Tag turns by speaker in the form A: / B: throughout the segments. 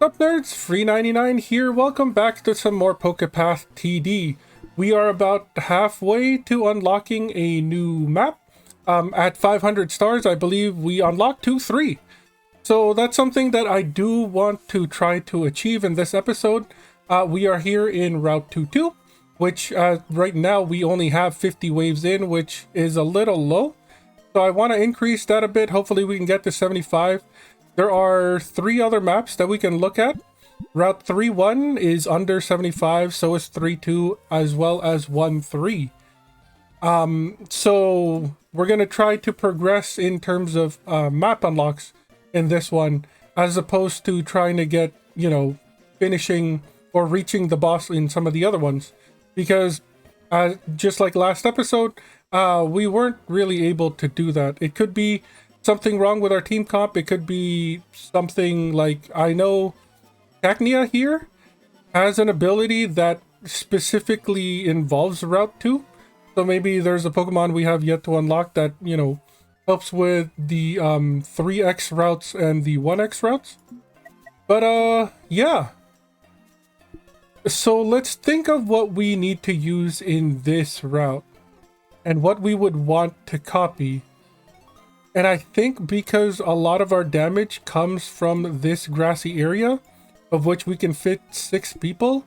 A: Sup Nerds, Free 99 here. Welcome back to some more Pokepath TD. We are about halfway to unlocking a new map. At 500 stars, I believe we unlocked 2-3. So that's something that I do want to try to achieve in this episode. We are here in Route 22, which right now we only have 50 waves in, which is a little low. So I want to increase that a bit. Hopefully we can get to 75. There are 3 other maps that we can look at. Route 3-1 is under 75, so is 3-2, as well as 1-3. So we're going to try to progress in terms of map unlocks in this one, as opposed to trying to get, finishing or reaching the boss in some of the other ones. Because just like last episode, we weren't really able to do that. It could be something wrong with our team comp. It could be something like, I know Cacnea here has an ability that specifically involves Route 2. So maybe there's a Pokemon we have yet to unlock that, helps with the 3x routes and the 1x routes. But yeah. So let's think of what we need to use in this route and what we would want to copy. And I think because a lot of our damage comes from this grassy area, of which we can fit 6 people,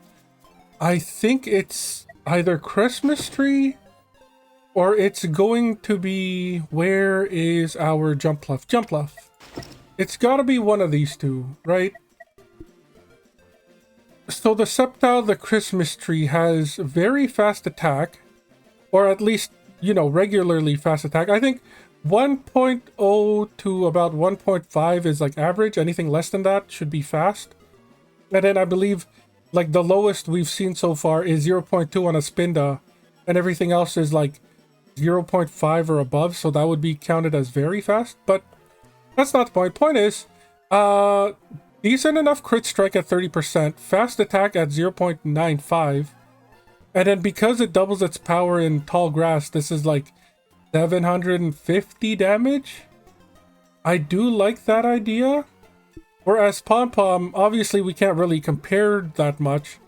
A: I think it's either Christmas Tree or it's going to be, where is our Jumpluff? Jumpluff. It's got to be one of these two, right? So the Sceptile, the Christmas Tree, has very fast attack, or at least, regularly fast attack. I think 1.0 to about 1.5 is like average. Anything less than that should be fast. And then I believe like the lowest we've seen so far is 0.2 on a Spinda, and everything else is like 0.5 or above, so that would be counted as very fast. But that's not the point. Point is, decent enough crit strike at 30%, fast attack at 0.95, and then because it doubles its power in tall grass, this is like 750 damage. I do like that idea. Whereas Pom Pom, obviously we can't really compare that much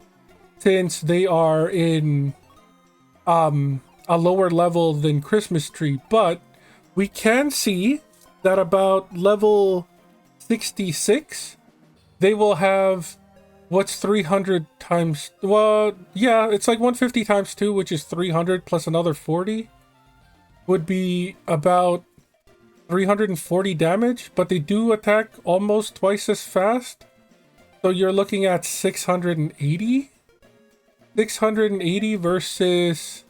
A: since they are in a lower level than Christmas Tree, but we can see that about level 66 they will have, what's 300 times, well, yeah, it's like 150 times 2, which is 300 plus another 40, would be about 340 damage, but they do attack almost twice as fast. So you're looking at 680? 680 versus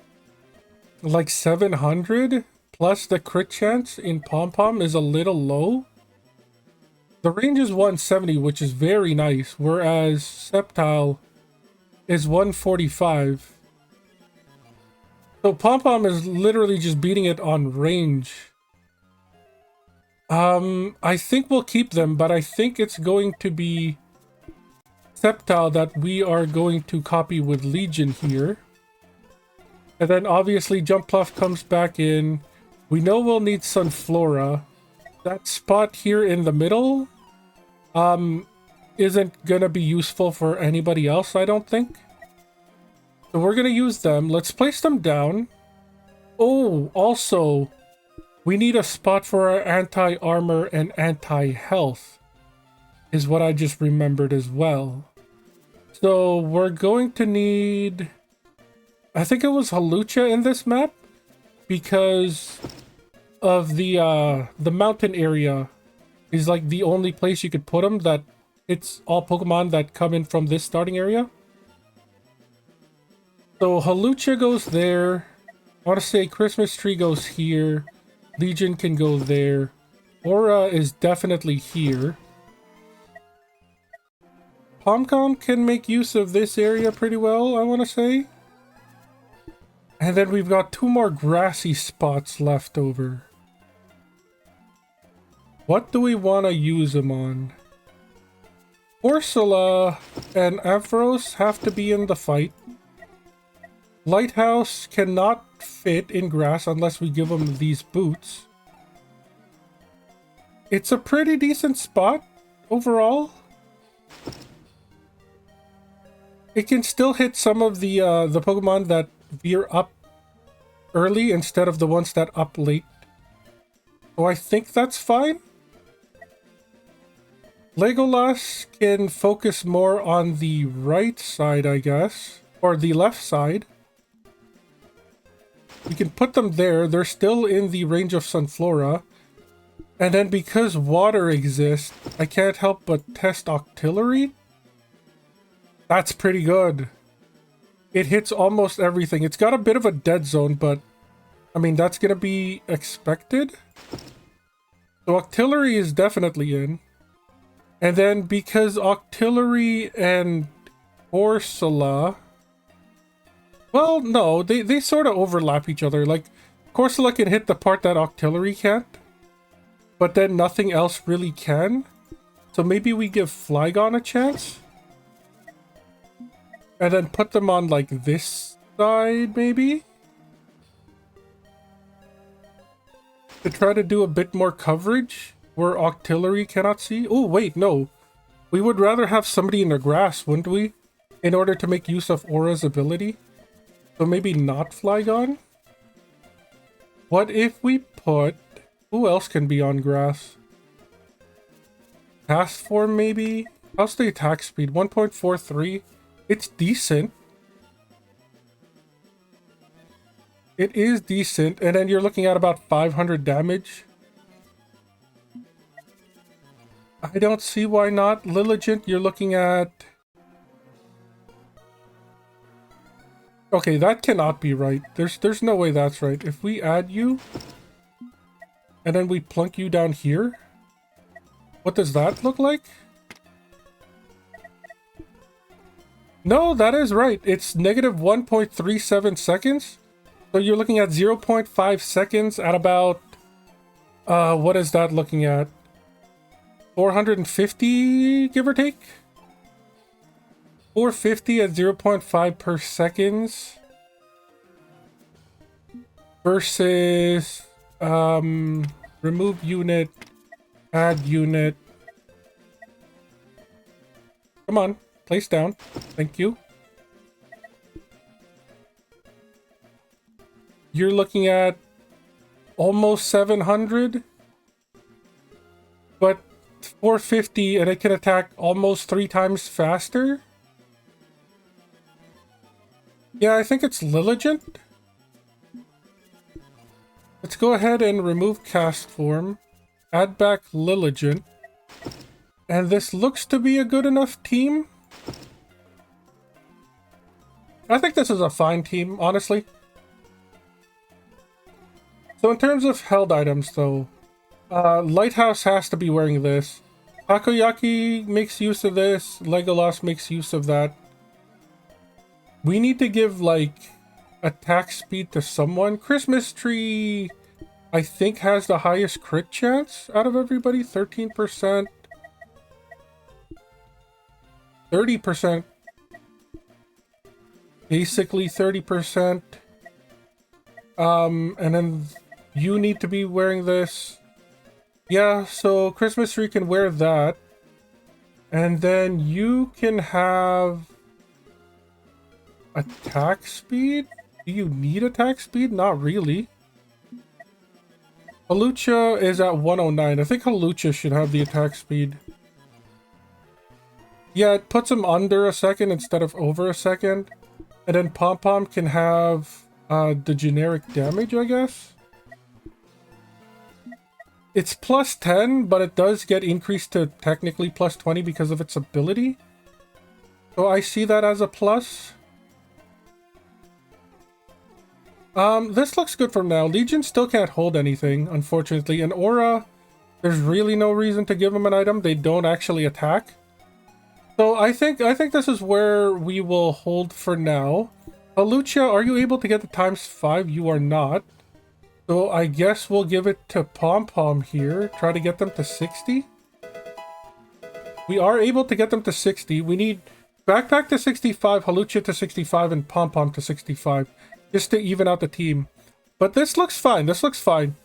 A: like 700, plus the crit chance in Pom Pom is a little low. The range is 170, which is very nice, whereas Sceptile is 145. So Pom Pom is literally just beating it on range. I think we'll keep them, but I think it's going to be Sceptile that we are going to copy with Legion here. And then obviously Jumpluff comes back in. We know we'll need Sunflora. That spot here in the middle isn't gonna be useful for anybody else, I don't think. So we're gonna use them. Let's place them down. Oh, also, we need a spot for our anti-armor and anti-health, is what I just remembered as well. So we're going to need, I think it was Hawlucha in this map, because of the mountain area is like the only place you could put them, that it's all Pokemon that come in from this starting area. So Hawlucha goes there. I want to say Christmas Tree goes here. Legion can go there. Aura is definitely here. Pomcom can make use of this area pretty well, I want to say. And then we've got 2 more grassy spots left over. What do we want to use them on? Ursula and Ampharos have to be in the fight. Lighthouse cannot fit in grass unless we give them these boots. It's a pretty decent spot overall. it can still hit some of the Pokemon that veer up early instead of the ones that up late. So I think that's fine. Legolas can focus more on the right side, I guess, or the left side. We can put them there. They're still in the range of Sunflora. And then because water exists, I can't help but test Octillery. That's pretty good. It hits almost everything. It's got a bit of a dead zone, but I mean, that's going to be expected. So Octillery is definitely in. And then because Octillery and Corsola... Well, no, they sort of overlap each other. Like, Corsola can hit the part that Octillery can't. But then nothing else really can. So maybe we give Flygon a chance. And then put them on, like, this side, maybe? To try to do a bit more coverage where Octillery cannot see. Oh, wait, no. We would rather have somebody in the grass, wouldn't we? In order to make use of Aura's ability. So maybe not Flygon? What if we put... Who else can be on grass? Task form, maybe? How's the attack speed? 1.43? It's decent. It is decent. And then you're looking at about 500 damage. I don't see why not. Lilligant, you're looking at... Okay, that cannot be right. There's no way that's right. If we add you... And then we plunk you down here. What does that look like? No, that is right. It's negative 1.37 seconds. So you're looking at 0.5 seconds at about... what is that looking at? 450, give or take? 450 at 0.5 per seconds. Versus... remove unit, add unit. Come on, place down. Thank you. You're looking at almost 700, but 450 and it can attack almost 3 times faster. Yeah, I think it's Lilligant. Let's go ahead and remove cast form, add back Lilligant, and this looks to be a good enough team. I think this is a fine team, honestly. So in terms of held items, though, Lighthouse has to be wearing this. Takoyaki makes use of this. Legolas makes use of that. We need to give, like... attack speed to someone. Christmas Tree, I think, has the highest crit chance out of everybody. 13%. 30%. Basically 30%. And then you need to be wearing this. Yeah, so Christmas Tree can wear that. And then you can have... attack speed? Do you need attack speed? Not really. Halucha is at 109. I think Halucha should have the attack speed. Yeah, it puts him under a second instead of over a second. And then Pom Pom can have the generic damage, I guess. It's plus 10, but it does get increased to technically plus 20 because of its ability. So I see that as a plus. This looks good for now. Legion still can't hold anything, unfortunately. And Aura, there's really no reason to give them an item. They don't actually attack. So I think this is where we will hold for now. Halucha, are you able to get the ×5? You are not. So I guess we'll give it to Pom Pom here. Try to get them to 60. We are able to get them to 60. We need Backpack to 65, Halucha to 65, and Pom Pom to 65. Just to even out the team. But this looks fine. This looks fine.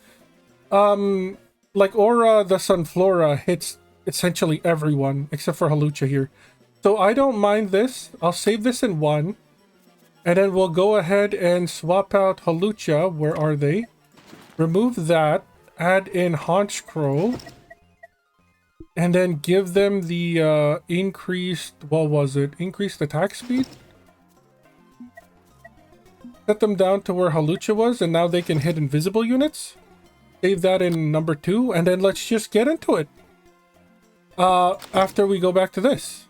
A: Like Aura, the Sunflora hits essentially everyone, except for Halucha here. So I don't mind this. I'll save this in 1. And then we'll go ahead and swap out Halucha. Where are they? Remove that. Add in Honchcrow. And then give them the increased... What was it? Increased attack speed? Set them down to where Halucha was, and now they can hit invisible units. Save that in number 2, and then let's just get into it. After we go back to this.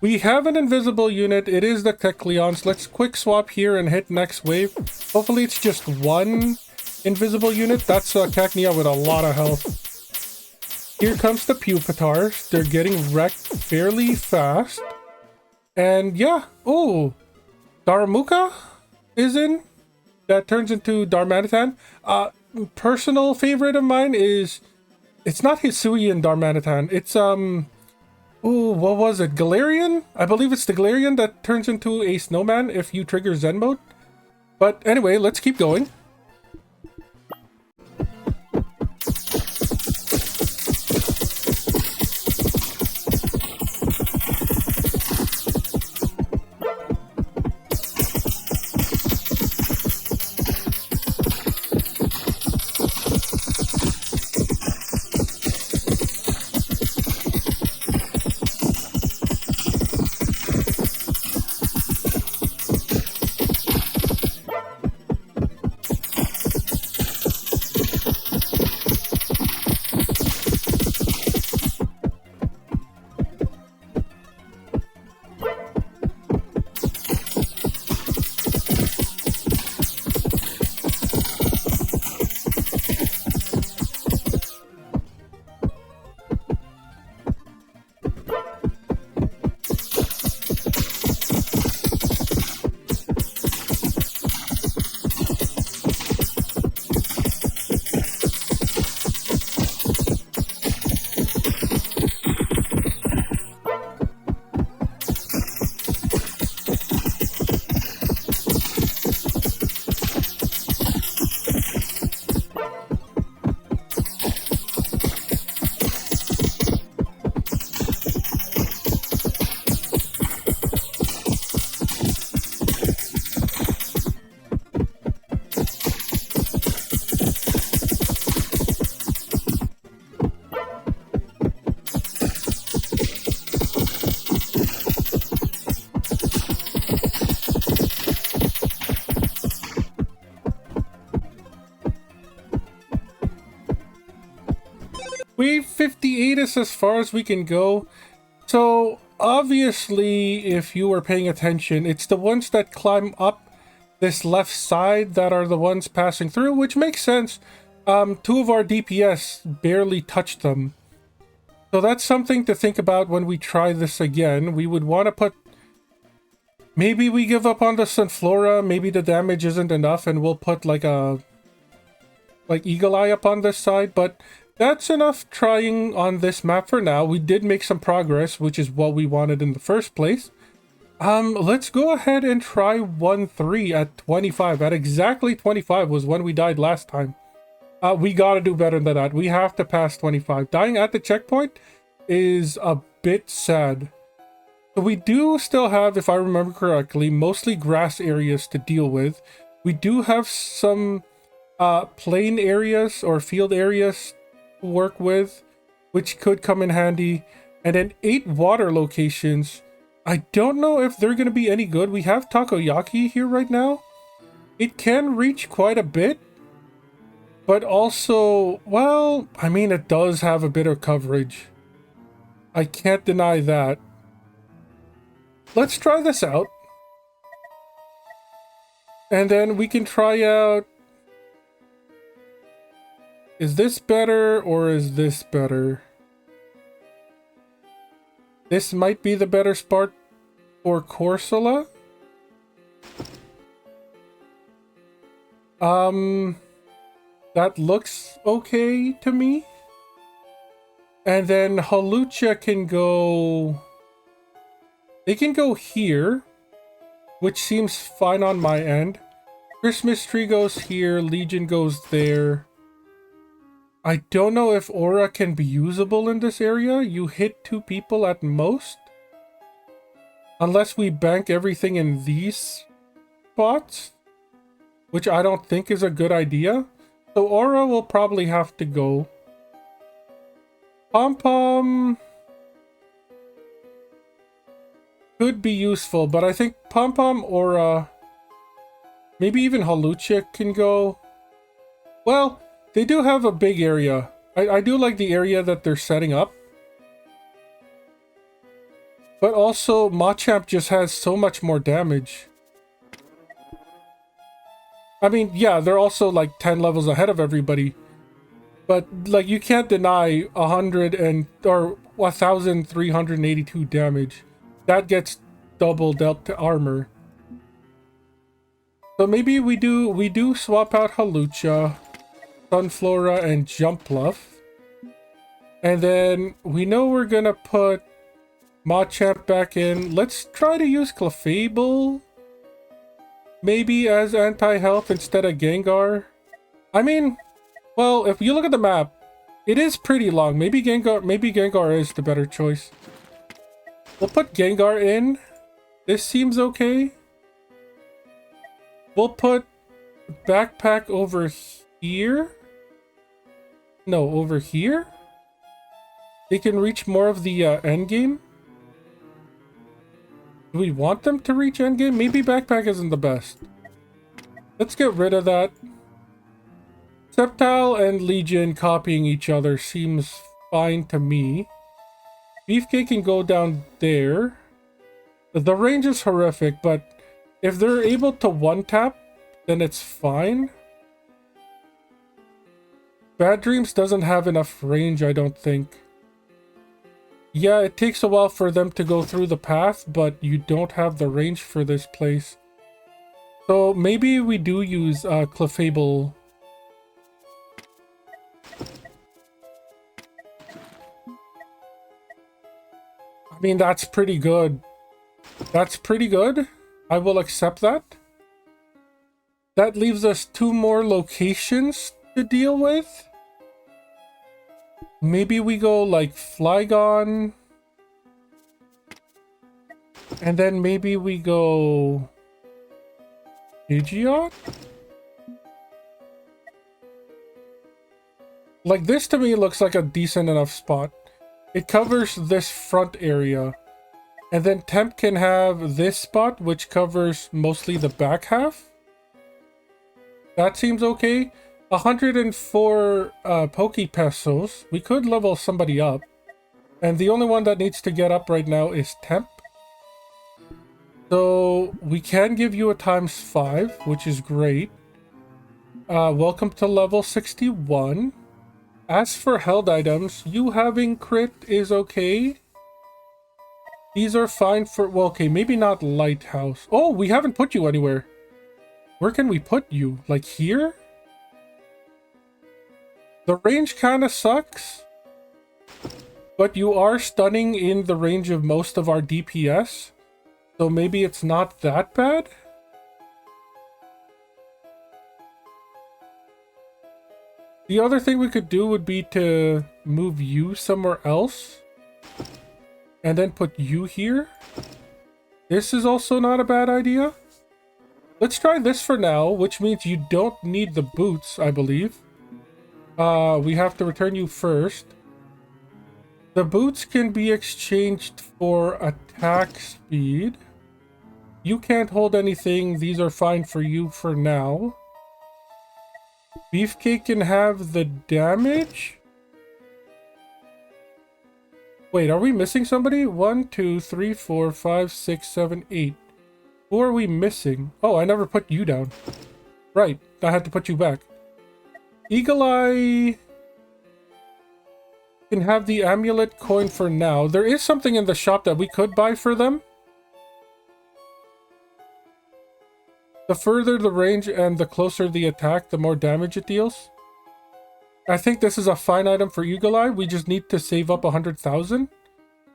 A: We have an invisible unit. It is the Kecleons. Let's quick swap here and hit next wave. Hopefully it's just 1 invisible unit. That's Cacnea with a lot of health. Here comes the Pupatars. They're getting wrecked fairly fast. And yeah. Oh, Darumuka is in. That turns into Darmanitan. Personal favorite of mine is... It's not Hisui and Darmanitan. It's, ooh, what was it? Galarian? I believe it's the Galarian that turns into a snowman if you trigger Zen mode. But anyway, let's keep going. Wave 58 is as far as we can go. So obviously, if you were paying attention, it's the ones that climb up this left side that are the ones passing through, which makes sense. 2 of our DPS barely touched them. So that's something to think about when we try this again. We would want to put... Maybe we give up on the Sunflora, maybe the damage isn't enough, and we'll put like a... like Eagle Eye up on this side, but that's enough trying on this map for now. We did make some progress, which is what we wanted in the first place. Let's go ahead and try 1-3 at 25. At exactly 25 was when we died last time. We gotta do better than that. We have to pass 25. Dying at the checkpoint is a bit sad. So we do still have, if I remember correctly, mostly grass areas to deal with. We do have some plain areas or field areas to work with, which could come in handy. And then 8 water locations. I don't know if they're going to be any good. We have Takoyaki here right now. It can reach quite a bit. But also, well, I mean, it does have a bit of coverage. I can't deny that. Let's try this out. And then we can try out... Is this better or is this better? This might be the better spot for Corsola. That looks okay to me. And then Halucha can go... They can go here, which seems fine on my end. Christmas tree goes here. Legion goes there. I don't know if aura can be usable in this area. You hit 2 people at most. Unless we bank everything in these spots. Which I don't think is a good idea. So aura will probably have to go. Pom-pom could be useful, but I think Pom-pom, aura, maybe even Halucha can go. Well, they do have a big area. I do like the area that they're setting up. But also, Machamp just has so much more damage. I mean, yeah, they're also like 10 levels ahead of everybody. But, like, you can't deny 1,382 damage. That gets double dealt to armor. So maybe we do swap out Halucha, Sunflora, and Jumpluff. And then we know we're gonna put Machamp back in. Let's try to use Clefable. Maybe as anti-health instead of Gengar. I mean, well, if you look at the map, it is pretty long. Maybe Gengar is the better choice. We'll put Gengar in. This seems okay. We'll put Backpack over here. No, over here. They can reach more of the endgame. Do we want them to reach endgame? Maybe Backpack isn't the best. Let's get rid of that. Sceptile and Legion copying each other seems fine to me. Beefcake can go down there. The range is horrific, but if they're able to one-tap, then it's fine. Bad Dreams doesn't have enough range, I don't think. Yeah, it takes a while for them to go through the path, but you don't have the range for this place. So maybe we do use Clefable. I mean, that's pretty good. That's pretty good. I will accept that. That leaves us 2 more locations to deal with. Maybe we go like Flygon. And then maybe we go Pidgeot? Like, this to me looks like a decent enough spot. It covers this front area. And then Temp can have this spot, which covers mostly the back half. That seems okay. 104 Pokepesos. We could level somebody up. And the only one that needs to get up right now is Temp. So we can give you a ×5, which is great. Welcome to level 61. As for held items, you having crit is okay. These are fine for... Well, okay, maybe not Lighthouse. Oh, we haven't put you anywhere. Where can we put you? Like here? The range kind of sucks. But you are stunning in the range of most of our DPS. So maybe it's not that bad? The other thing we could do would be to move you somewhere else. And then put you here. This is also not a bad idea. Let's try this for now, which means you don't need the boots, I believe. We have to return you first. The boots can be exchanged for attack speed. You can't hold anything. These are fine for you for now. Beefcake can have the damage. Wait, are we missing somebody? 1, 2, 3, 4, 5, 6, 7, 8. Who are we missing? Oh, I never put you down. Right, I had to put you back. Eagle Eye can have the amulet coin for now. There is something in the shop that we could buy for them. The further the range and the closer the attack, the more damage it deals. I think this is a fine item for Eagle Eye. We just need to save up 100,000.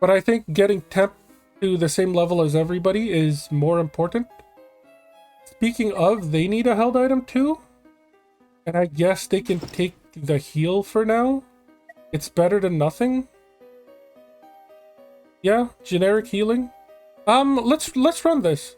A: But I think getting Temp to the same level as everybody is more important. Speaking of, they need a held item too. And I guess they can take the heal for now. It's better than nothing. Yeah, generic healing. Let's run this.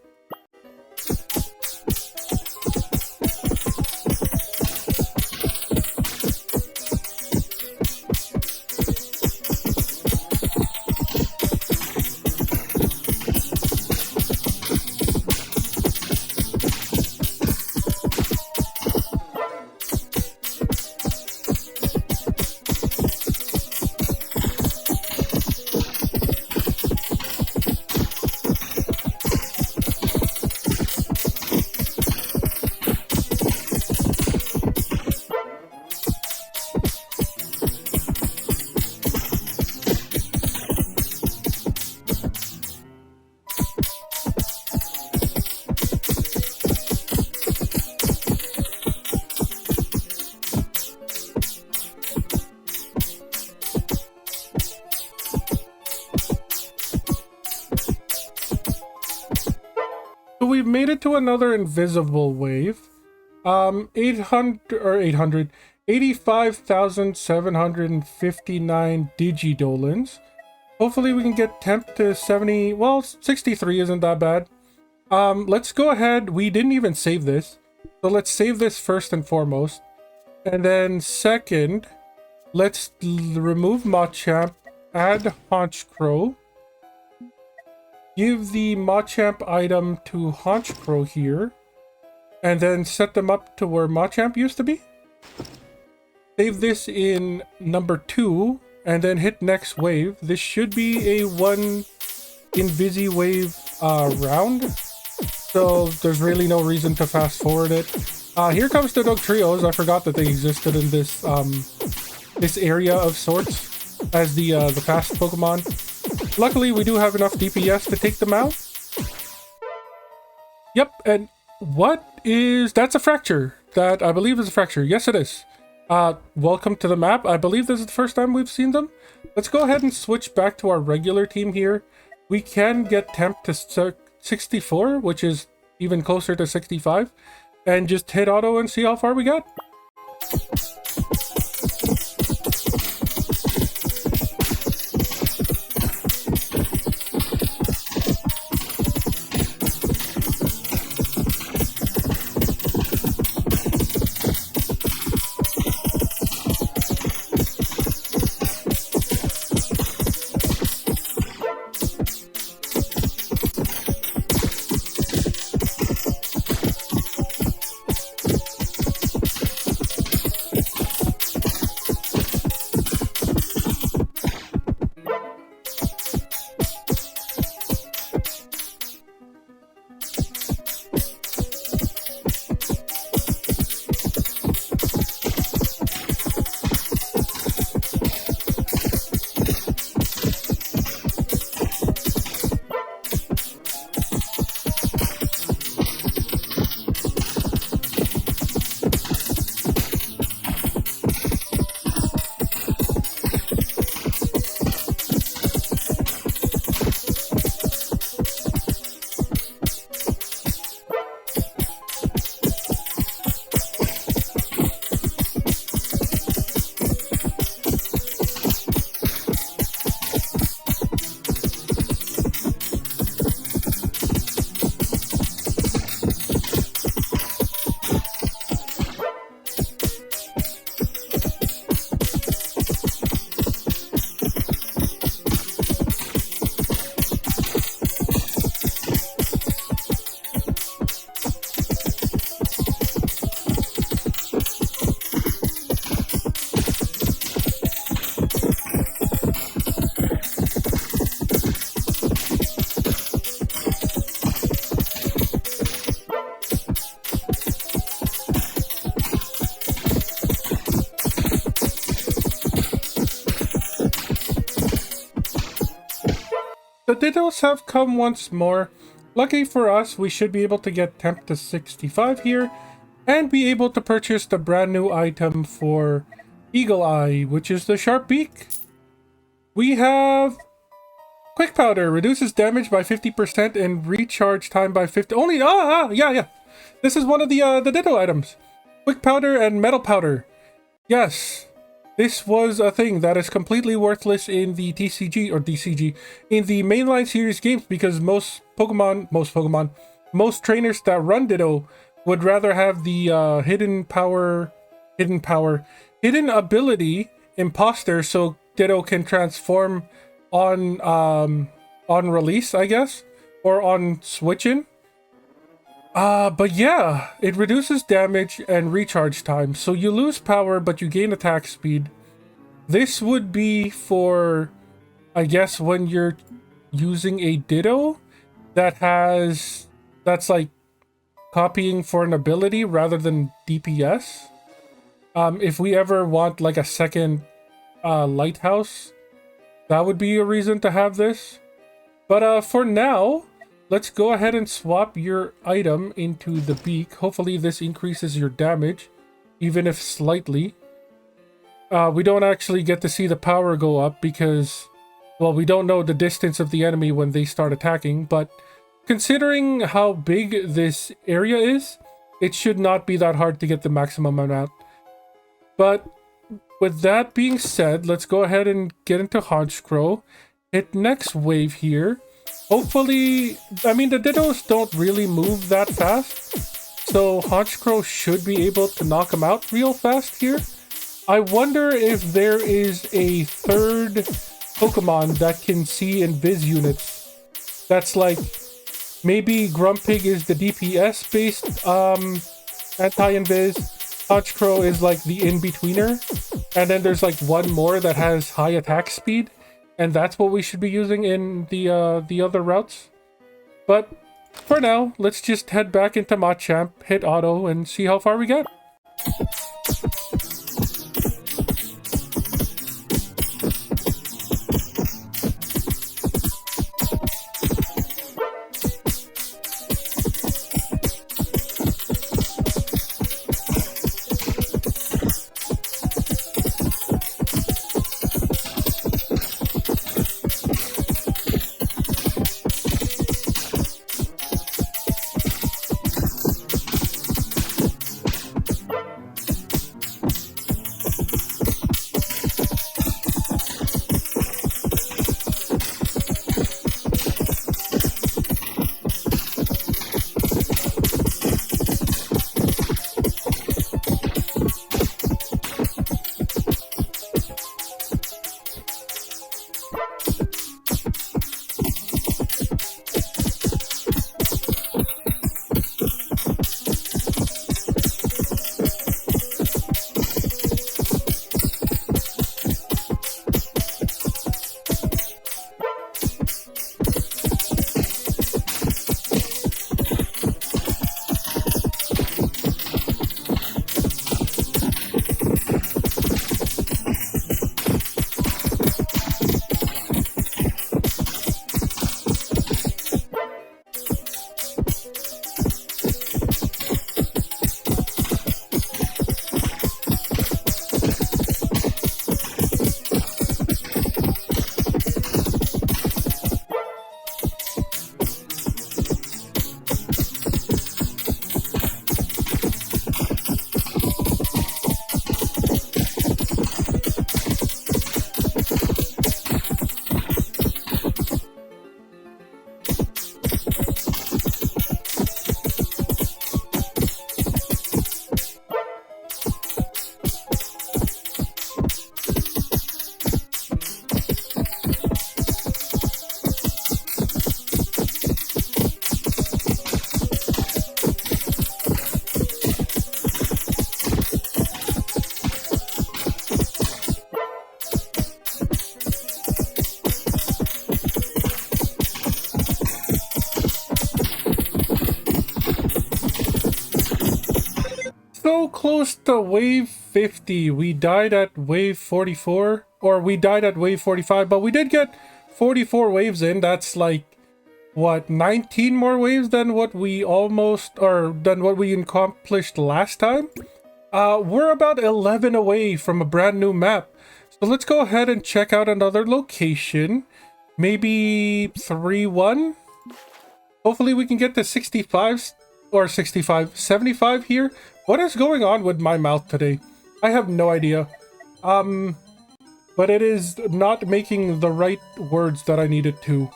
A: So we've made it to another invisible wave. 85,759 digidolins. Hopefully we can get temp to 70. Well, 63 isn't that bad. Let's go ahead. We didn't even save this. So let's save this first and foremost. And then second, let's remove Machamp, add Honchkrow. Give the Machamp item to Honchkrow here. And then set them up to where Machamp used to be. Save this in number 2. And then hit next wave. This should be a 1 Invisi wave round. So there's really no reason to fast forward it. Here comes the Dugtrios. I forgot that they existed in this this area of sorts as the fast Pokemon. Luckily, we do have enough DPS to take them out. Yep, and what is... That's a fracture. That I believe is a fracture. Yes, it is. Welcome to the map. I believe this is the first time we've seen them. Let's go ahead and switch back to our regular team here. We can get temp to 64, which is even closer to 65. And just hit auto and see how far we get. The Dittos have come once more. Lucky for us, we should be able to get temp to 65 here and be able to purchase the brand new item for Eagle Eye, which is the Sharp Beak. We have Quick Powder, reduces damage by 50% and recharge time by 50. Only, yeah. This is one of the Ditto items. Quick powder and metal powder. Yes, this was a thing that is completely worthless in the TCG or DCG in the mainline series games because most trainers that run Ditto would rather have the hidden ability imposter, so Ditto can transform on release, I guess, or on switching. But yeah, it reduces damage and recharge time, so you lose power but you gain attack speed. This would be for, I guess, when you're using a Ditto that's like copying for an ability rather than DPS. If we ever want like a second lighthouse, that would be a reason to have this. But for now, let's go ahead and swap your item into the beak. Hopefully this increases your damage, even if slightly. We don't actually get to see the power go up because, well, we don't know the distance of the enemy when they start attacking, but considering how big this area is, it should not be that hard to get the maximum amount. But with that being said, let's go ahead and get into Honchkrow. Hit next wave here. Hopefully, I mean, the Dittos don't really move that fast, so Honchkrow should be able to knock him out real fast here. I wonder if there is a third Pokemon that can see invis units. That's like, maybe Grumpig is the DPS based anti-invis. Honchkrow is like the in-betweener. And then there's like one more that has high attack speed. And that's what we should be using in the other routes. But for now, let's just head back into Machamp, hit auto, and see how far we get. So close to wave 50. We died at wave 44, or we died at wave 45, but we did get 44 waves in. That's like, what, 19 more waves than what we accomplished last time? We're about 11 away from a brand new map. So let's go ahead and check out another location. Maybe 3-1? Hopefully we can get to 65 Or 65, 75 here. What is going on with my mouth today? I have no idea. But it is not making the right words that I needed to.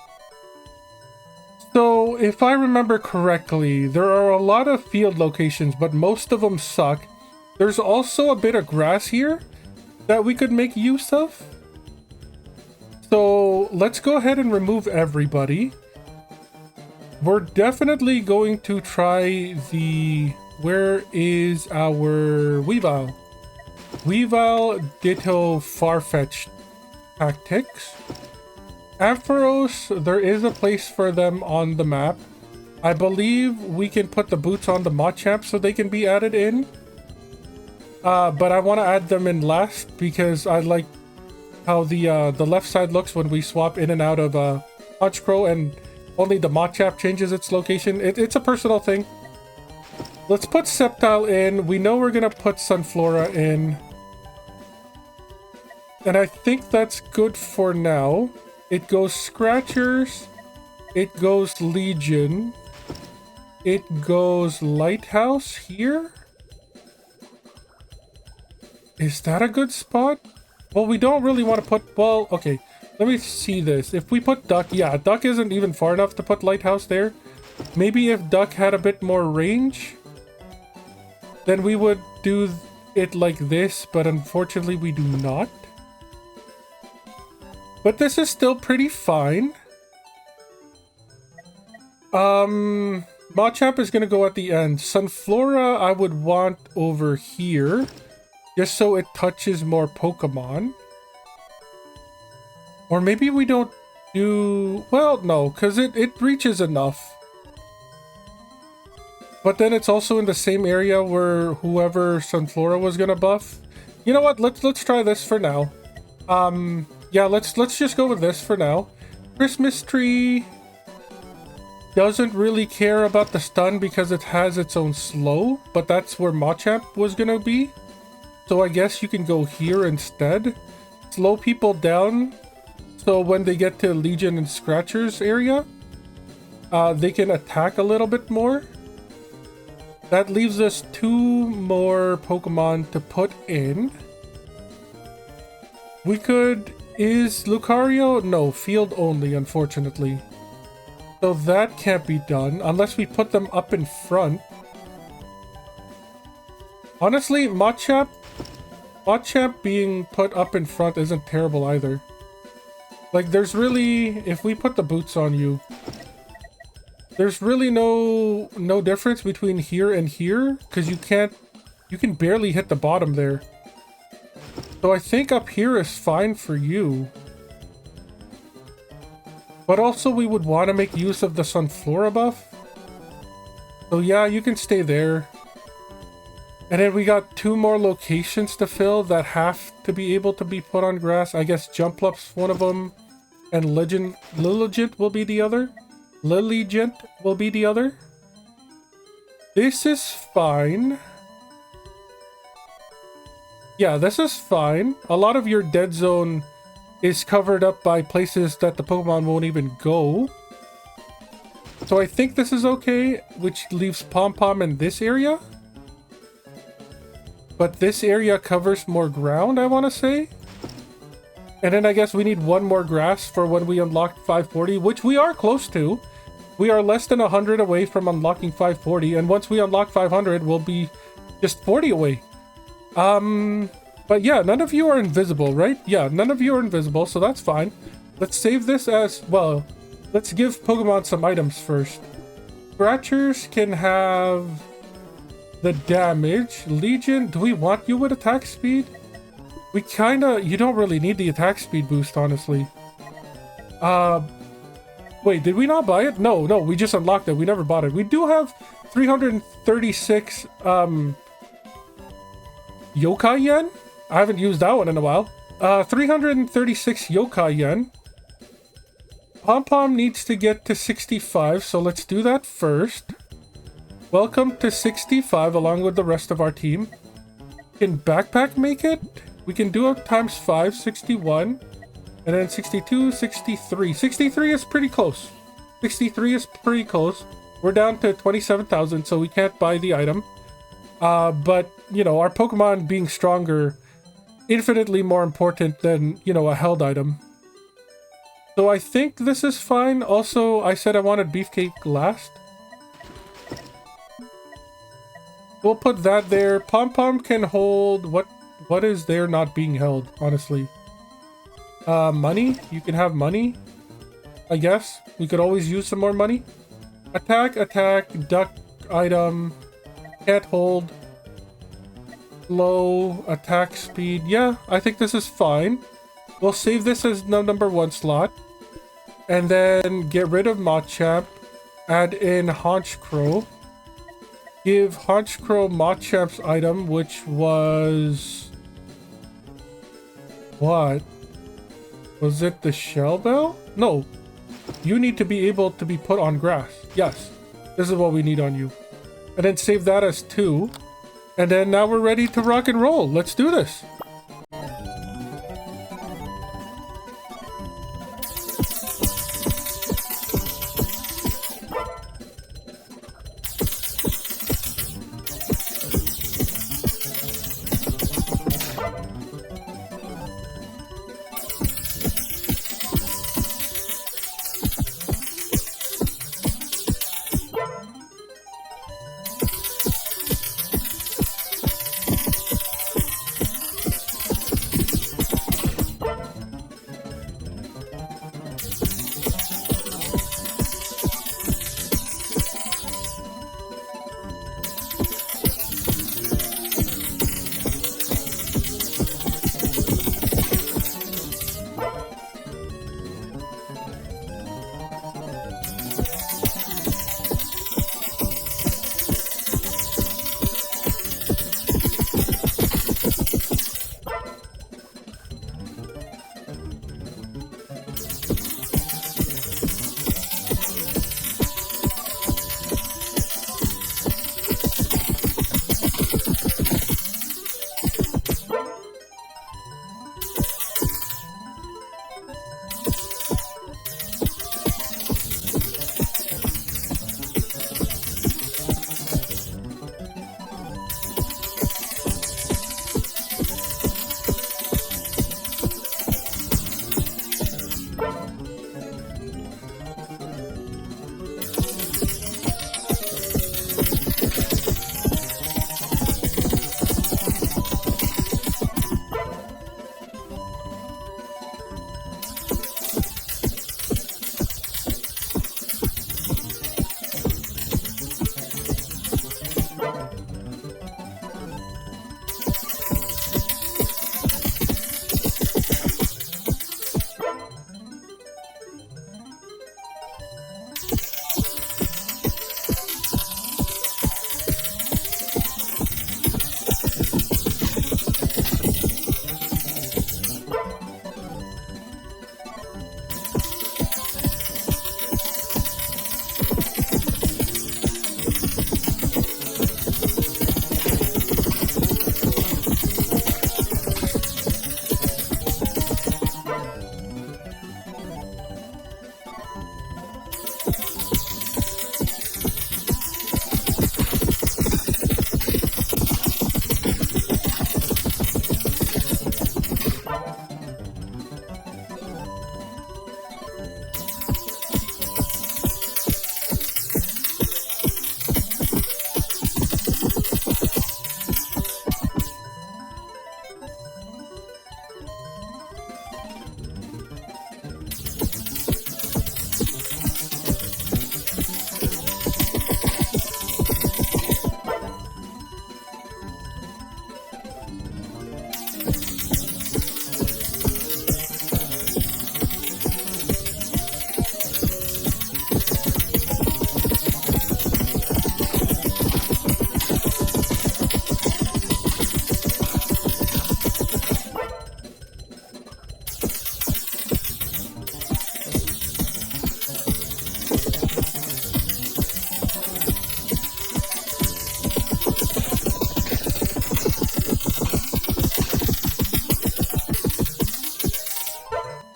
A: So, if I remember correctly, there are a lot of field locations, but most of them suck. There's also a bit of grass here that we could make use of. So, let's go ahead and remove everybody. We're definitely going to try the... Where is our Weavile? Weavile, Ditto, Farfetch'd tactics. Ampharos, there is a place for them on the map. I believe we can put the boots on the Machamp so they can be added in. But I want to add them in last because I like how the left side looks when we swap in and out of Honchkrow, and only the Machamp changes its location. It's a personal thing. Let's put Sceptile in. We know we're going to put Sunflora in. And I think that's good for now. It goes Scratchers. It goes Legion. It goes Lighthouse here. Is that a good spot? Well, we don't really want to put... Well, okay. Let me see this. If we put Duck... Yeah, Duck isn't even far enough to put Lighthouse there. Maybe if Duck had a bit more range, then we would do it like this, but unfortunately we do not. But this is still pretty fine. Machamp is going to go at the end. Sunflora I would want over here, just so it touches more Pokemon. Or maybe we don't do... Well, no, because it reaches enough. But then it's also in the same area where whoever Sunflora was gonna buff. You know what? Let's try this for now. Yeah, let's just go with this for now. Christmas Tree doesn't really care about the stun because it has its own slow, but that's where Machamp was gonna be. So I guess you can go here instead. Slow people down, so when they get to Legion and Scratchers area, they can attack a little bit more. That leaves us 2 more Pokemon to put in. We could... Is Lucario? No, field only, unfortunately. So that can't be done unless we put them up in front. Honestly, Machamp being put up in front isn't terrible either. Like, there's really... If we put the boots on you, there's really no difference between here and here, because you can barely hit the bottom there. So I think up here is fine for you. But also we would want to make use of the Sunflora buff. So yeah, you can stay there. And then we got 2 more locations to fill that have to be able to be put on grass. I guess Jumplup's one of them, and Lilligant will be the other. Lilligant will be the other. This is fine. Yeah, this is fine. A lot of your dead zone is covered up by places that the Pokemon won't even go. So I think this is okay, which leaves Pom-Pom in this area. But this area covers more ground, I want to say. And then I guess we need 1 more grass for when we unlock 540, which we are close to. We are less than 100 away from unlocking 540, and once we unlock 500, we'll be just 40 away. But yeah, none of you are invisible, right? Yeah, none of you are invisible, so that's fine. Let's save this as... Well, let's give Pokemon some items first. Scratchers can have the damage. Legion, do we want you with attack speed? We kinda... You don't really need the attack speed boost, honestly. Wait, did we not buy it? No, we just unlocked it. We never bought it. We do have 336, Yokai Yen? I haven't used that one in a while. 336 Yokai Yen. Pom-Pom needs to get to 65, so let's do that first. Welcome to 65 along with the rest of our team. Can Backpack make it? We can do it times 5, 61. And then 62, 63. 63 is pretty close. 63 is pretty close. We're down to 27,000, so we can't buy the item. But, you know, our Pokemon being stronger, infinitely more important than, you know, a held item. So I think this is fine. Also, I said I wanted Beefcake last. We'll put that there. Pom-Pom can hold... What is there not being held, honestly? Money? You can have money, I guess. We could always use some more money. Attack, duck, item, can't hold, low, attack speed. Yeah, I think this is fine. We'll save this as number 1 slot. And then get rid of Machamp, add in Honchkrow. Give Honchkrow Machamp's item, which was... What? Was it the Shell Bell? No. You need to be able to be put on grass. Yes. This is what we need on you. And then save that as 2. And then now we're ready to rock and roll. Let's do this.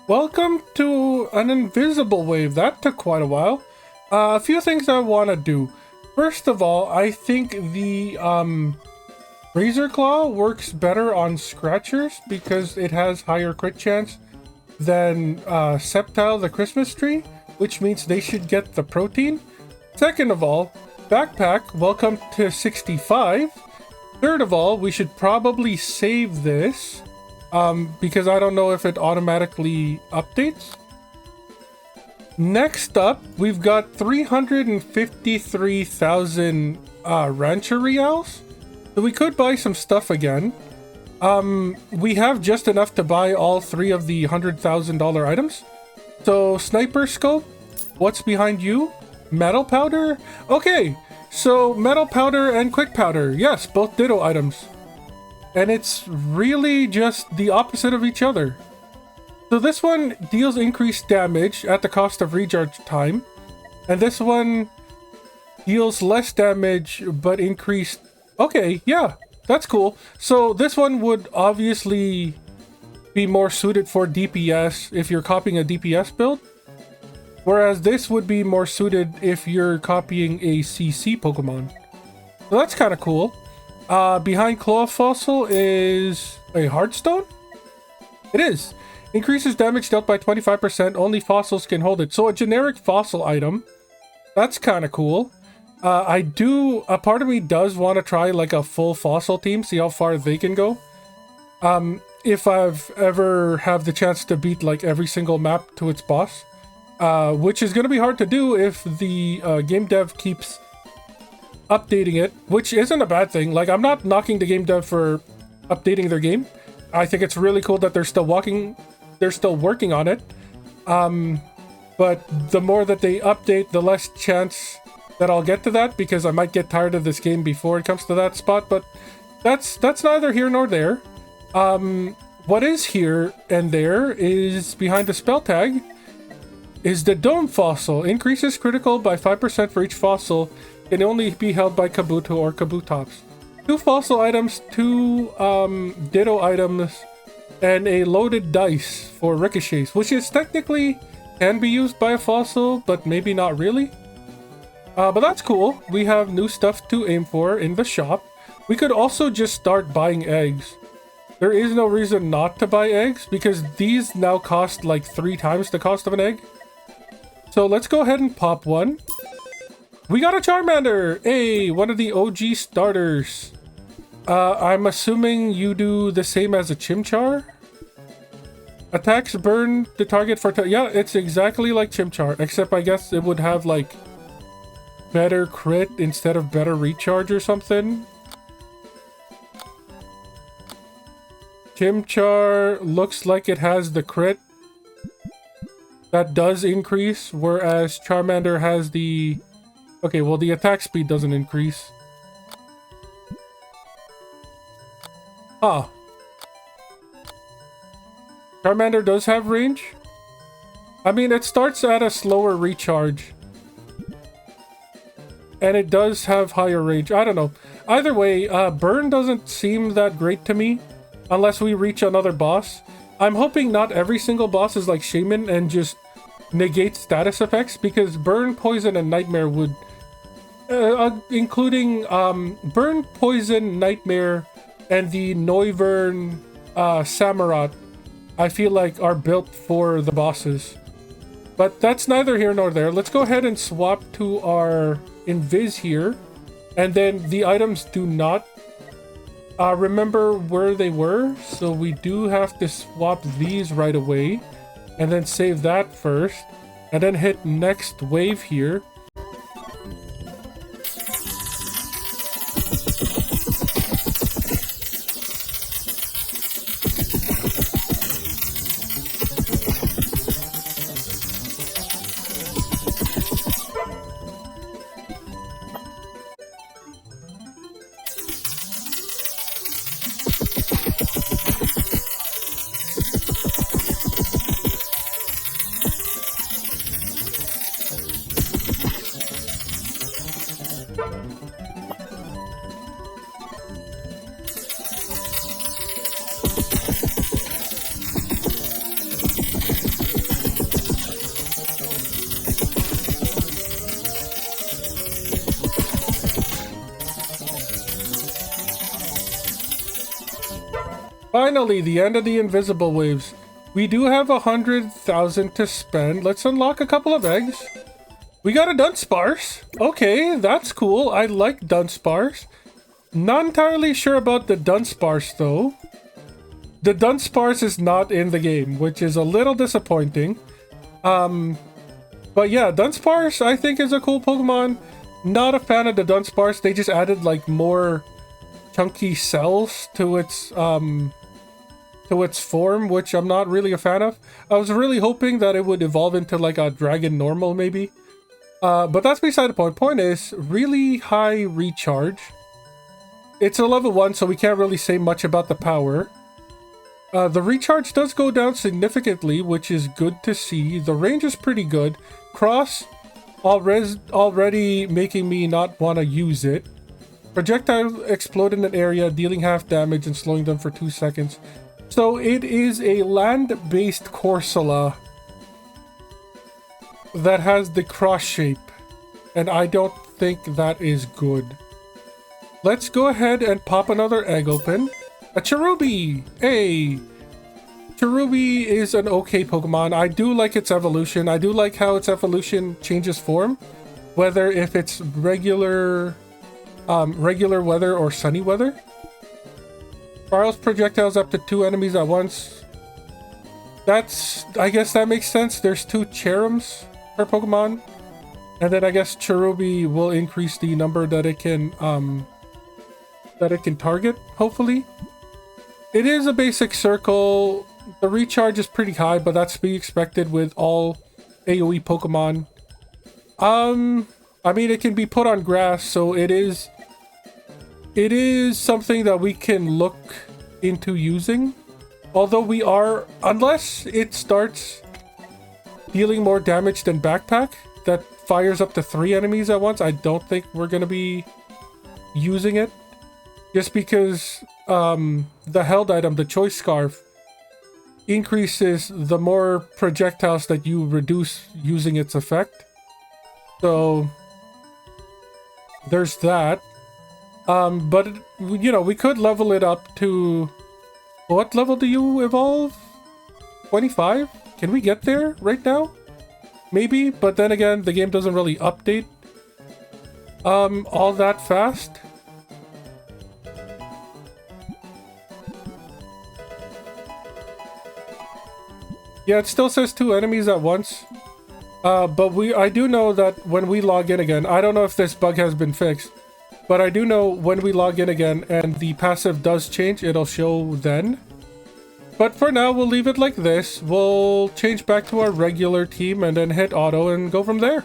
A: Welcome to an invisible wave. That took quite a while. A few things I want to do. First of all, I think the Razor Claw works better on Scratchers because it has higher crit chance than Sceptile the Christmas tree, which means they should get the protein. Second of all, Backpack, welcome to 65. Third of all, we should probably save this because I don't know if it automatically updates. Next up, we've got 353,000 Rancher Reals. So we could buy some stuff again. We have just enough to buy all three of the $100,000 items. So Sniper Scope, what's behind you? Metal Powder? Okay, so Metal Powder and Quick Powder. Yes, both Ditto items. And it's really just the opposite of each other. So this one deals increased damage at the cost of recharge time. And this one deals less damage but increased... Okay, yeah, that's cool. So this one would obviously be more suited for DPS if you're copying a DPS build. Whereas this would be more suited if you're copying a CC Pokemon. So that's kind of cool. Behind Claw Fossil is a Heartstone? It is. Increases damage dealt by 25%. Only fossils can hold it. So a generic fossil item. That's kind of cool. A part of me does want to try like a full fossil team. See how far they can go. If I've ever have the chance to beat like every single map to its boss. Which is going to be hard to do if the game dev keeps updating it. Which isn't a bad thing. Like, I'm not knocking the game dev for updating their game. I think it's really cool that they're still working on it. But the more that they update, the less chance that I'll get to that, because I might get tired of this game before it comes to that spot. But that's neither here nor there. What is here and there is behind the spell tag is the Dome Fossil. Increases critical by 5% for each fossil. Can only be held by Kabuto or Kabutops. 2 fossil items, 2 Ditto items, and a loaded dice for ricochets, which is technically can be used by a fossil, but maybe not really. But that's cool. We have new stuff to aim for in the shop. We could also just start buying eggs. There is no reason not to buy eggs, because these now cost like 3 times the cost of an egg. So let's go ahead and pop one. We got a Charmander! Hey, one of the OG starters. I'm assuming you do the same as a Chimchar? Attacks burn the target for... Yeah, it's exactly like Chimchar, except I guess it would have, like, better crit instead of better recharge or something. Chimchar looks like it has the crit. That does increase, whereas Charmander has the... Okay, well, the attack speed doesn't increase. Ah. Charmander does have range. I mean, it starts at a slower recharge. And it does have higher range. I don't know. Either way, burn doesn't seem that great to me. Unless we reach another boss. I'm hoping not every single boss is like Shaman and just negates status effects. Because burn, poison, and nightmare would... including burn, poison, nightmare, and the Noivern Samurott, I feel like are built for the bosses. But that's neither here nor there. Let's go ahead and swap to our Invis here. And then the items do not remember where they were. So we do have to swap these right away. And then save that first. And then hit next wave here. Finally, the end of the invisible waves. We do have 100,000 to spend. Let's unlock a couple of eggs. We got a Dunsparce. Okay, that's cool. I like Dunsparce. Not entirely sure about the Dunsparce though. The Dunsparce is not in the game, which is a little disappointing. But yeah, Dunsparce I think is a cool Pokemon. Not a fan of the Dunsparce. They just added like more chunky cells to its form, which I'm not really a fan of. I was really hoping that it would evolve into like a dragon normal maybe. But that's beside the point. Point is, really high recharge. It's a level 1, so we can't really say much about the power. The recharge does go down significantly, which is good to see. The range is pretty good. Cross already making me not want to use it. Projectile explode in an area, dealing half damage and slowing them for 2 seconds. So it is a land-based Corsola that has the cross shape, and I don't think that is good. Let's go ahead and pop another egg open. A Cherubi! Hey! Cherubi is an okay Pokemon. I do like its evolution. I do like how its evolution changes form, whether if it's regular weather or sunny weather. Fires projectiles up to 2 enemies at once. I guess that makes sense. There's 2 Cherums per Pokemon. And then I guess Cherubi will increase the number that it can target, hopefully. It is a basic circle. The recharge is pretty high, but that's to be expected with all AoE Pokemon. I mean, it can be put on grass, so it is something that we can look into using. Although we are, unless it starts dealing more damage than Backpack, that fires up to 3 enemies at once, I don't think we're going to be using it. Just because the held item, the Choice Scarf, increases the more projectiles that you reduce using its effect. So there's that. But, you know, we could level it up to... What level do you evolve? 25? Can we get there right now? Maybe, but then again, the game doesn't really update all that fast. Yeah, it still says 2 enemies at once. But I do know that when we log in again, I don't know if this bug has been fixed, but I do know when we log in again and the passive does change, it'll show then. But for now, we'll leave it like this. We'll change back to our regular team and then hit auto and go from there.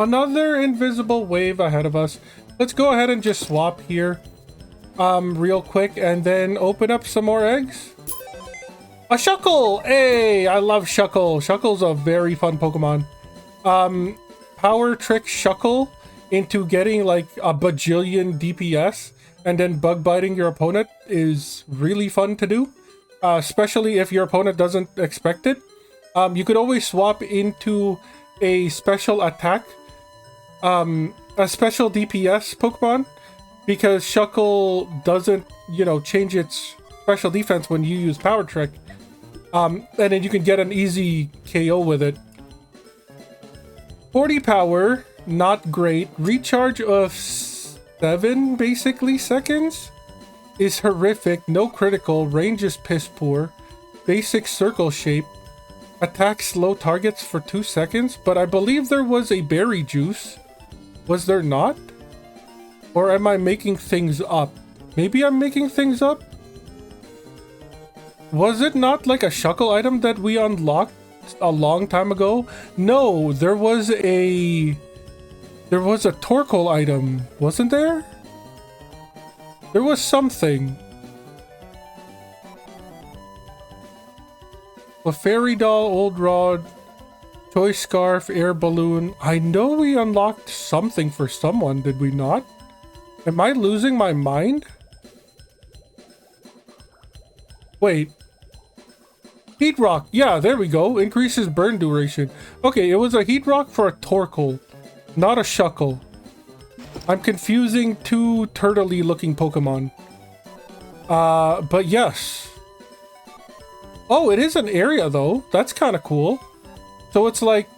A: Another invisible wave ahead of us. Let's go ahead and just swap here real quick and then open up some more eggs. A Shuckle! Hey, I love Shuckle. Shuckle's a very fun Pokemon. Power trick Shuckle into getting like a bajillion DPS and then bug biting your opponent is really fun to do. Especially if your opponent doesn't expect it. You could always swap into a special attack, a special DPS Pokemon, because Shuckle doesn't, you know, change its special defense when you use Power Trick. And then you can get an easy KO with it. 40 power, not great. Recharge of 7 basically seconds is horrific. No critical. Range is piss poor. Basic circle shape. Attack slow targets for 2 seconds. But I believe there was a berry juice. Was there not? Or am I making things up? Maybe I'm making things up? Was it not like a Shuckle item that we unlocked a long time ago? No, there was a Torkoal item, wasn't there? There was something. A fairy doll, old rod, toy scarf, air balloon. I know we unlocked something for someone, did we not? Am I losing my mind? Wait. Heat rock. Yeah, there we go. Increases burn duration. Okay, it was a heat rock for a Torkoal, not a Shuckle. I'm confusing two turtley looking Pokemon. But yes. Oh, it is an area though. That's kind of cool. So it's like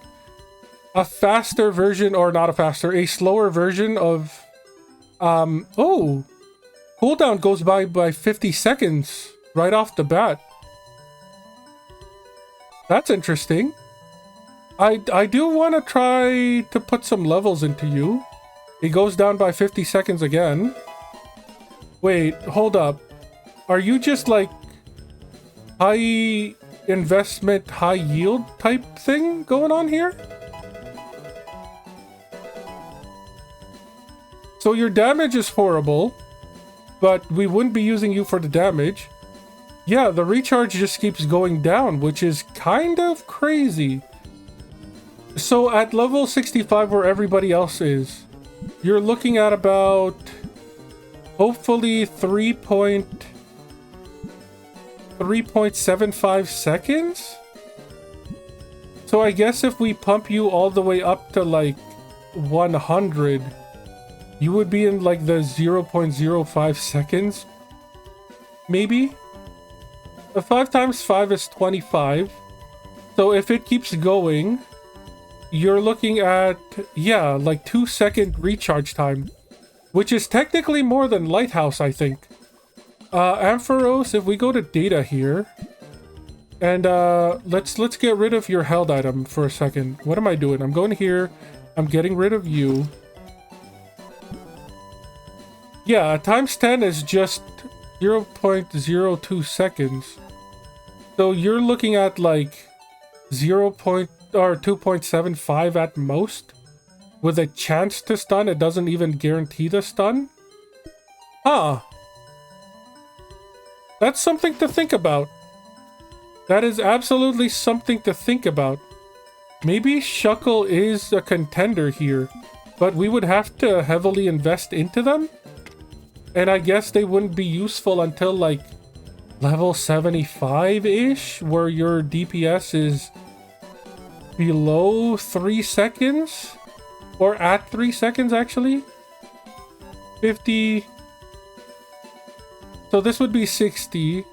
A: a faster version, or not a faster, a slower version of oh, cooldown goes by 50 seconds right off the bat. That's interesting. I do want to try to put some levels into you. It goes down by 50 seconds again. Wait, hold up. Are you just like high investment, high yield type thing going on here? So your damage is horrible, but we wouldn't be using you for the damage. Yeah, the recharge just keeps going down, which is kind of crazy. So at level 65 where everybody else is, you're looking at about hopefully 3.75 seconds? So I guess if we pump you all the way up to like 100, you would be in like the 0.05 seconds, maybe? 5 times 5 is 25. So if it keeps going, you're looking at, yeah, like 2-second recharge time, which is technically more than Lighthouse, I think. Ampharos, if we go to data here, and let's get rid of your held item for a second. What am I doing? I'm going here. I'm getting rid of you. Yeah, times 10 is just 0.02 seconds. So you're looking at like 2.75 at most. With a chance to stun, it doesn't even guarantee the stun. Huh. That's something to think about. That is absolutely something to think about. Maybe Shuckle is a contender here, but we would have to heavily invest into them. And I guess they wouldn't be useful until like level 75-ish, where your DPS is below 3 seconds. Or at 3 seconds, actually. 50. So this would be 60.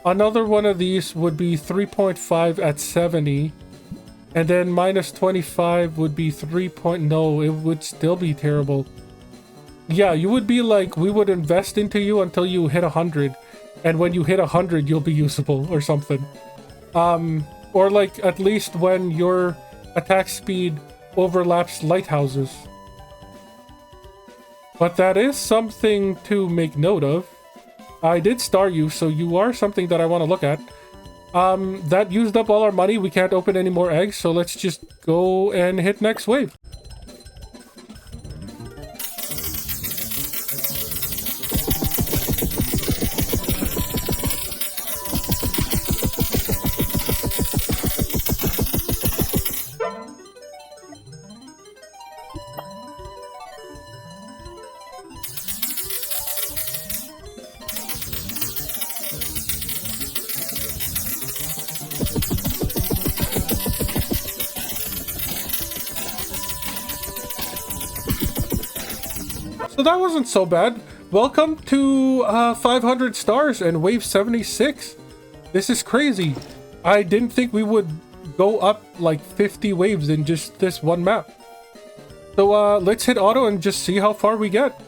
A: Another one of these would be 3.5 at 70. And then minus 25 would be 3. No, it would still be terrible. Yeah, you would be like, we would invest into you until you hit 100. And when you hit 100, you'll be usable or something. Or like at least when your attack speed overlaps Lighthouse's. But that is something to make note of. I did star you, so you are something that I want to look at. That used up all our money. We can't open any more eggs, so let's just go and hit next wave. So that wasn't so bad. Welcome to 500 stars and wave 76. This is crazy. I didn't think we would go up like 50 waves in just this one map. So let's hit auto and just see how far we get.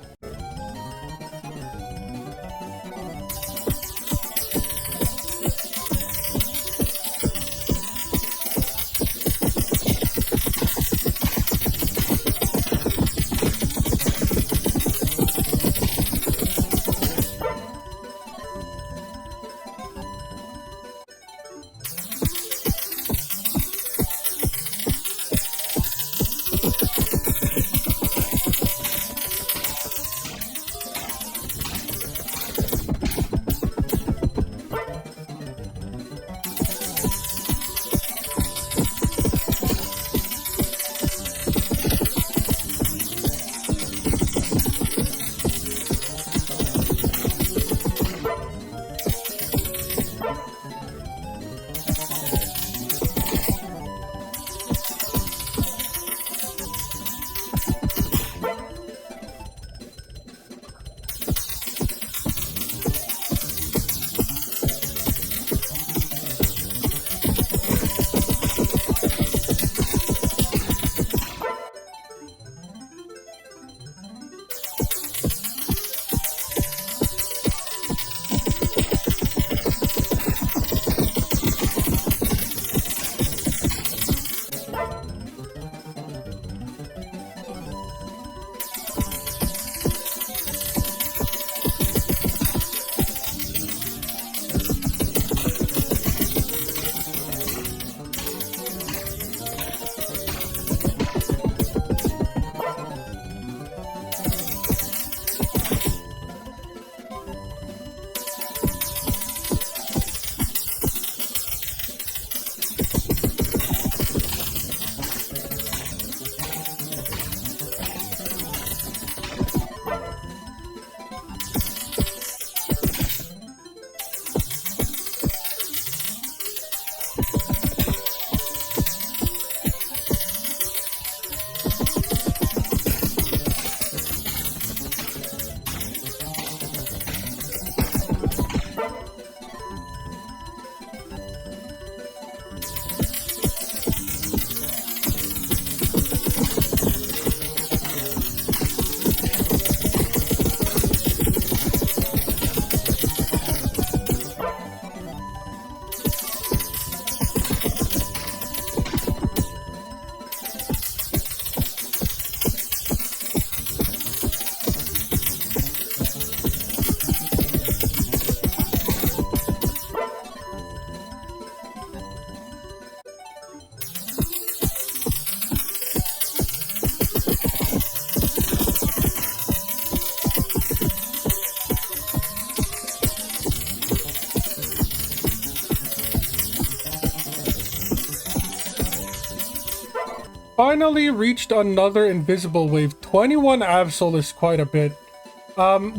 A: Finally reached another invisible wave. 21 Absol is quite a bit.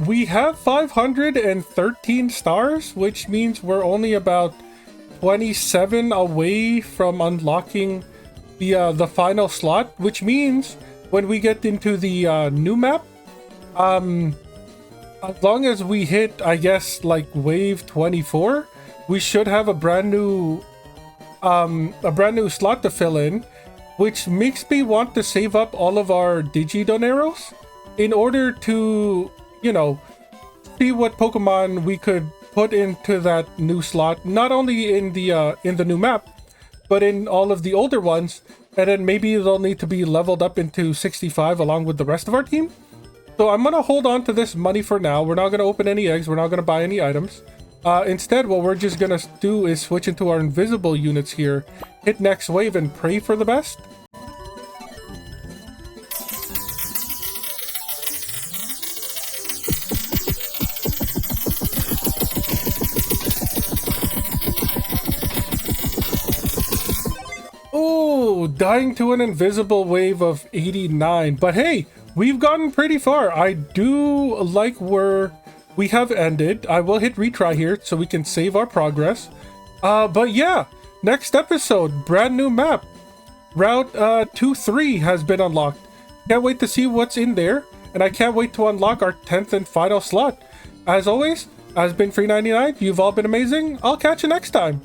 A: We have 513 stars, which means we're only about 27 away from unlocking the final slot, which means when we get into the new map, as long as we hit, I guess, like wave 24, we should have a brand new slot to fill in, which makes me want to save up all of our Digidoneros in order to, you know, see what Pokemon we could put into that new slot, not only in the new map, but in all of the older ones, and then maybe they'll need to be leveled up into 65 along with the rest of our team. So I'm gonna hold on to this money for now. We're not gonna open any eggs, we're not gonna buy any items. Instead, what we're just gonna do is switch into our invisible units here, hit next wave, and pray for the best. Oh, dying to an invisible wave of 89. But hey, we've gotten pretty far. I do like where we have ended. I will hit retry here so we can save our progress. But yeah, next episode, brand new map. Route 2-3 has been unlocked. Can't wait to see what's in there. And I can't wait to unlock our 10th and final slot. As always, has been Free99. You've all been amazing. I'll catch you next time.